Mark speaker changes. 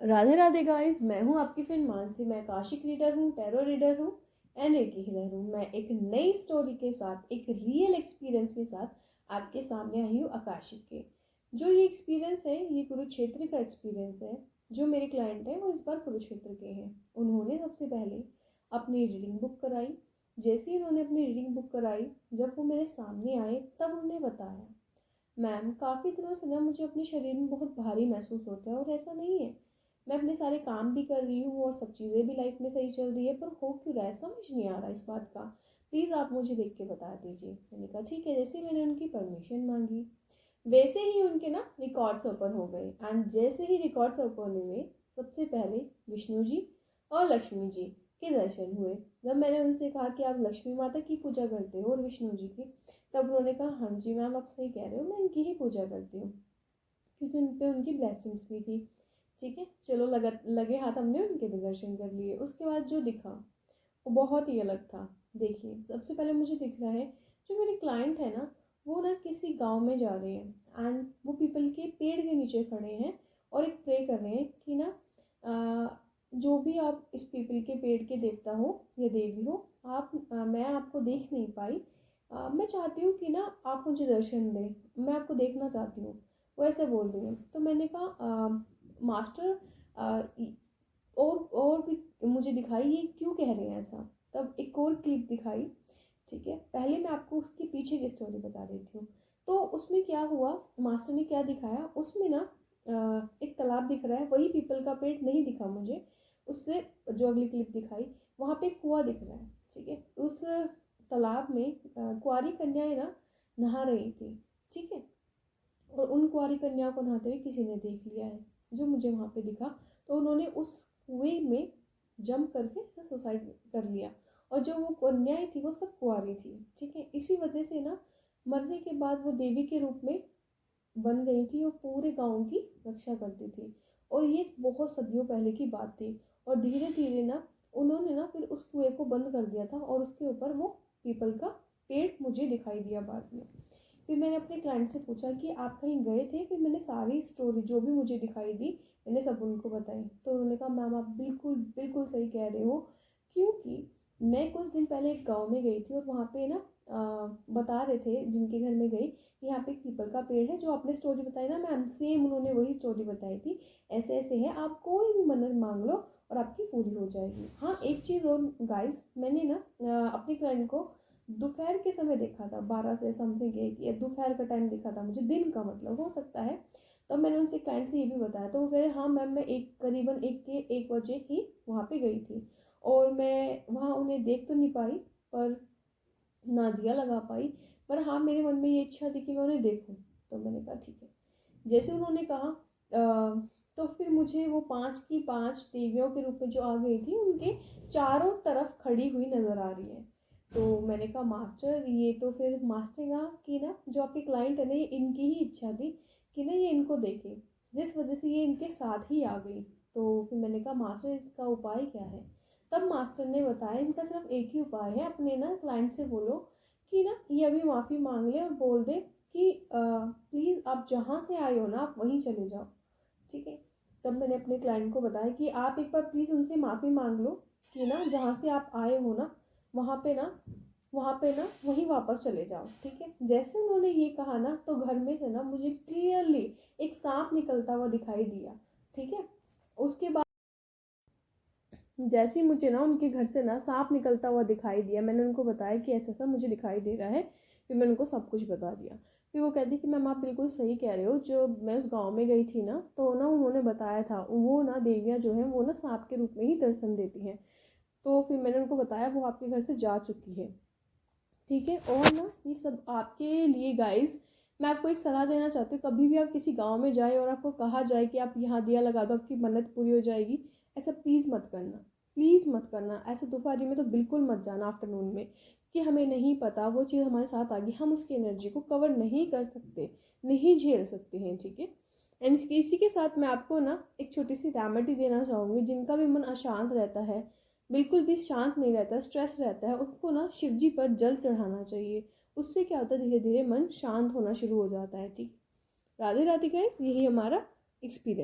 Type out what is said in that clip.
Speaker 1: Radhe Radhe guys, मैं हूं आपकी फ्रेंड मानसी। मैं काशिक रीडर हूं, टैरो रीडर हूं एंड रेकी हीलर हूं। मैं एक नई स्टोरी के साथ, एक रियल एक्सपीरियंस के साथ आपके सामने आई हूं आकाशिक के। जो ये एक्सपीरियंस है, ये कुरुक्षेत्र का एक्सपीरियंस है। जो मेरे क्लाइंट हैं वो इस बार कुरुक्षेत्र के हैं। उन्होंने सबसे पहले अपनी रीडिंग बुक कराई। जैसे ही उन्होंने अपनी रीडिंग बुक कराई, जब वो मेरे सामने आए तब उन्होंने बताया, मैम काफ़ी दिनों से ना मुझे अपने शरीर में बहुत भारी महसूस होता है और ऐसा नहीं है, मैं अपने सारे काम भी कर रही हूँ और सब चीज़ें भी लाइफ में सही चल रही है, पर हो क्यों रहा है समझ नहीं आ रहा इस बात का। प्लीज़ आप मुझे देख के बता दीजिए। मैंने कहा ठीक है। जैसे मैंने उनकी परमिशन मांगी, वैसे ही उनके ना रिकॉर्ड्स ओपन हो गए। एंड जैसे ही रिकॉर्ड्स ओपन हुए, सबसे पहले विष्णु जी और लक्ष्मी जी के दर्शन हुए। जब मैंने उनसे कहा कि आप लक्ष्मी माता की पूजा करते हो और विष्णु जी की, तब उन्होंने कहा हाँ जी मैम, आप सही कह रहे हो, मैं इनकी ही पूजा करती हूँ, क्योंकि उन पर उनकी ब्लेसिंग्स भी थी। ठीक है, चलो लगे हाथ हमने उनके भी दर्शन कर लिए। उसके बाद जो दिखा वो बहुत ही अलग था। देखिए, सबसे पहले मुझे दिख रहा है, जो मेरे क्लाइंट है ना, वो ना किसी गांव में जा रहे हैं एंड वो पीपल के पेड़ के नीचे खड़े हैं और एक प्रे कर रहे हैं कि ना जो भी आप इस पीपल के पेड़ के देवता हो या देवी हो, आप मैं आपको देख नहीं पाई, मैं चाहती हूँ कि ना आप मुझे दर्शन दें, मैं आपको देखना चाहती हूँ। वो ऐसे बोल रही हैं। तो मैंने कहा मास्टर, और भी मुझे दिखाई, ये क्यों कह रहे हैं ऐसा। तब एक और क्लिप दिखाई। ठीक है, पहले मैं आपको उसके पीछे की स्टोरी बता देती हूँ। तो उसमें क्या हुआ, मास्टर ने क्या दिखाया, उसमें ना एक तालाब दिख रहा है, वही पीपल का पेड़ नहीं दिखा मुझे। उससे जो अगली क्लिप दिखाई, वहाँ पे एक कुआं दिख रहा है। ठीक है, उस तालाब में कुंवारी कन्याएं ना नहा रही थी। ठीक है, और उन कुंवारी कन्याओं को नहाते हुए किसी ने देख लिया है, जो मुझे वहाँ पे दिखा। तो उन्होंने उस कुएं में जंप करके सुसाइड कर लिया। और जो वो कन्याएं थी वो सब कुंवारी थी। ठीक है, इसी वजह से ना मरने के बाद वो देवी के रूप में बन गई थी और पूरे गांव की रक्षा करती थी। और ये बहुत सदियों पहले की बात थी। और धीरे धीरे ना उन्होंने ना फिर उस कुएं को बंद कर दिया था और उसके ऊपर वो पीपल का पेड़ मुझे दिखाई दिया बाद में। फिर मैंने अपने क्लाइंट से पूछा कि आप कहीं गए थे। फिर मैंने सारी स्टोरी जो भी मुझे दिखाई दी, मैंने सब उनको बताई। तो उन्होंने कहा मैम आप बिल्कुल बिल्कुल सही कह रहे हो, क्योंकि मैं कुछ दिन पहले एक गांव में गई थी और वहाँ पे ना बता रहे थे जिनके घर में गई, यहाँ पे पीपल का पेड़ है, जो आपने स्टोरी बताई ना मैम, सेम उन्होंने वही स्टोरी बताई थी। ऐसे ऐसे है, आप कोई भी मन्नत मांग लो और आपकी पूरी हो जाएगी। हाँ, एक चीज़ और गाइस, मैंने ना अपने क्लाइंट को दोपहर के समय देखा था, 12 से समथिंग एक, या दोपहर का टाइम दिखा था मुझे, दिन का मतलब हो सकता है। तब मैंने उनसे क्लाइंट से ये भी बताया, तो वो कह रहे हाँ मैम, मैं करीबन 1 बजे ही वहाँ पे गई थी और मैं वहाँ उन्हें देख तो नहीं पाई, पर ना दिया लगा पाई, पर हाँ मेरे मन में ये इच्छा थी कि मैं उन्हें देखूं। तो मैंने कहा ठीक है। जैसे उन्होंने कहा तो फिर मुझे वो 5 की 5 देवियों के रूप में जो आ गई थी, उनके चारों तरफ खड़ी हुई नजर आ रही है। तो मैंने कहा मास्टर, ये तो फिर मास्टर कहा कि ना जो आपके क्लाइंट है ना, ये इनकी ही इच्छा थी कि ना ये इनको देखे, जिस वजह से ये इनके साथ ही आ गई। तो फिर मैंने कहा मास्टर, इसका उपाय क्या है। तब मास्टर ने बताया इनका सिर्फ एक ही उपाय है, अपने ना क्लाइंट से बोलो कि ना ये अभी माफ़ी मांग ले और बोल दे कि प्लीज़ आप जहाँ से आए हो ना, आप वहीं चले जाओ। ठीक है, तब मैंने अपने क्लाइंट को बताया कि आप एक बार प्लीज़ उनसे माफ़ी मांग लो कि ना जहाँ से आप आए हो ना, वहाँ पे ना वहीं वापस चले जाओ। ठीक है, जैसे उन्होंने ये कहा ना, तो घर में से ना मुझे क्लियरली एक सांप निकलता हुआ दिखाई दिया। ठीक है, उसके बाद जैसे ही मुझे ना उनके घर से ना सांप निकलता हुआ दिखाई दिया, मैंने उनको बताया कि ऐसा ऐसा मुझे दिखाई दे रहा है। फिर मैंने उनको सब कुछ बता दिया। फिर वो कहती कि मैम आप बिल्कुल सही कह रहे हो, जो मैं उस गांव में गई थी ना, तो ना उन्होंने बताया था, वो ना देवियाँ जो हैं वो ना सांप के रूप में ही दर्शन देती हैं। तो फिर मैंने उनको बताया वो आपके घर से जा चुकी है। ठीक है, और ना ये सब आपके लिए गाइज, मैं आपको एक सलाह देना चाहती हूँ, कभी भी आप किसी गांव में जाए और आपको कहा जाए कि आप यहाँ दिया लगा दो आपकी मन्नत पूरी हो जाएगी, ऐसा प्लीज़ मत करना। प्लीज़ मत करना ऐसे। दोपहरी में तो बिल्कुल मत जाना, आफ्टरनून में, कि हमें नहीं पता वो चीज़ हमारे साथ आ गई, हम उसकी एनर्जी को कवर नहीं कर सकते, नहीं झेल सकते हैं। ठीक है, एंड इसी के साथ मैं आपको ना एक छोटी सी रेमेडी देना चाहूँगी। जिनका भी मन अशांत रहता है, बिल्कुल भी शांत नहीं रहता, स्ट्रेस रहता है, उनको ना शिव जी पर जल चढ़ाना चाहिए। उससे क्या होता है, धीरे धीरे मन शांत होना शुरू हो जाता है। ठीक, राधे राधे गाइस, यही हमारा एक्सपीरियंस।